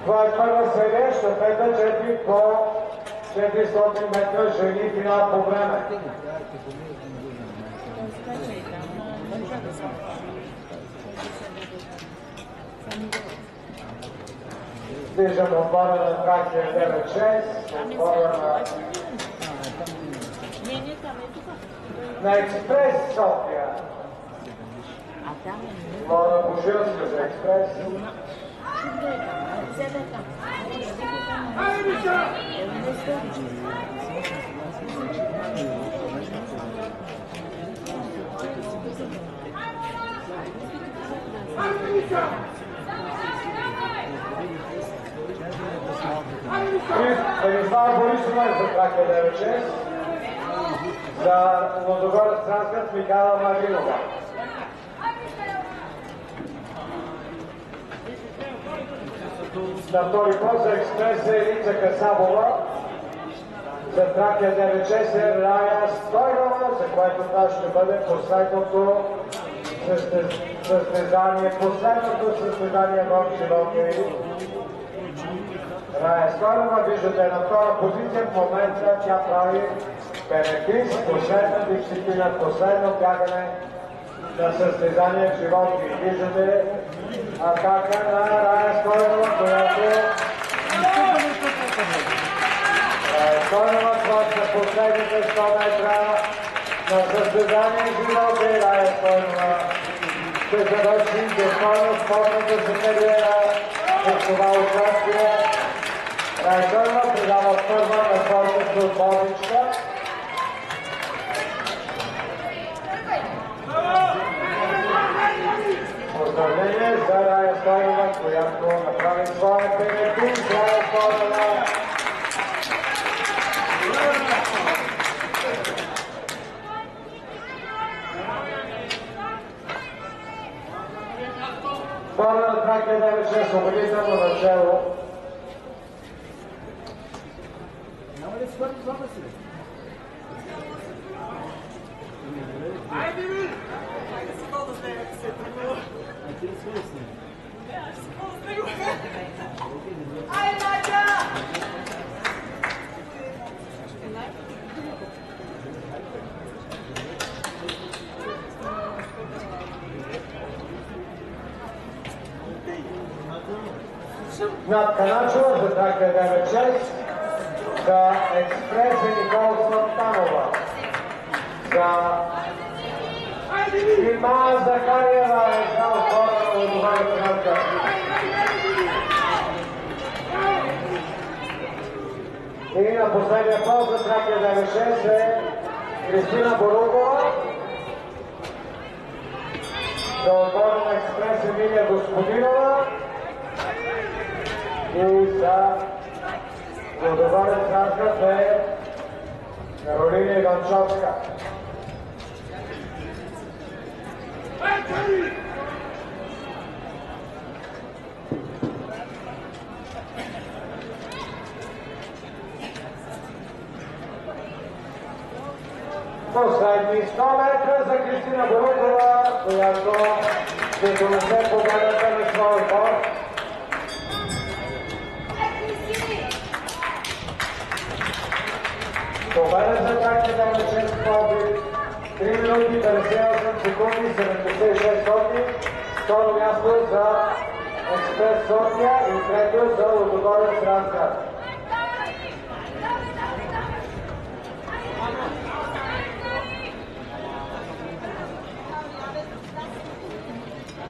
Това е първа серия, щафета 4 по 400 метра жени финал по време. Виждам отбора на Тракия 9-6, отбора на Експрес София. Лора Божилска за Експрес. Станислава Борисова за Тракия 9-6. За Лудогорец Трансград Михайла Маринова. На втори пост за Експрес е Елица Касабова. За Тракия 9-6 е Рая Стойнова, за което това ще бъде последното състезание в широкия. Рая Стойнова, виждате на втора позиция, в момента тя прави пенекис, последна дисциплина, последно бягане на състезание в животи. Виждате атака на Рая Стойнова, която Рая Стойнова плаща последните 100 метра на състезание в животи. Рая Стойнова ще завърши достойно спортната си кариера в това участие. Рая Стойнова предава първа на спортната отборничка. Поздравление за Рая Стойнова, която направи своя пенекис. Рая Стойнова. Втора на Тракия 9-6, убедително начало. Няма ли свърти това си? Айде ми! Айде си хода с него, да се е тръгнало. А ти ли си хода с него? Не, аз си хода с него. Айде, Надя! Над Каначева за Тракия 9-6, за Експрес е Никола Слантанова, за Има Захариева е за отбора на Лудогорец Трансград. И на последния пост за Тракия 9-6 е Кристина Борукова, за отбора на Експрес Емилия Господинова и за Лудогорец Трансград е Каролина Иванчовска. Последни 100 метра за Кристина Борукова, която ще донесе победата на своя отбор. Победа за Тракия 9-6 Пловдив, 3 минути 58 секунди 76 соти. Второ място за Експрес София и трето за Лудогорец Трансград.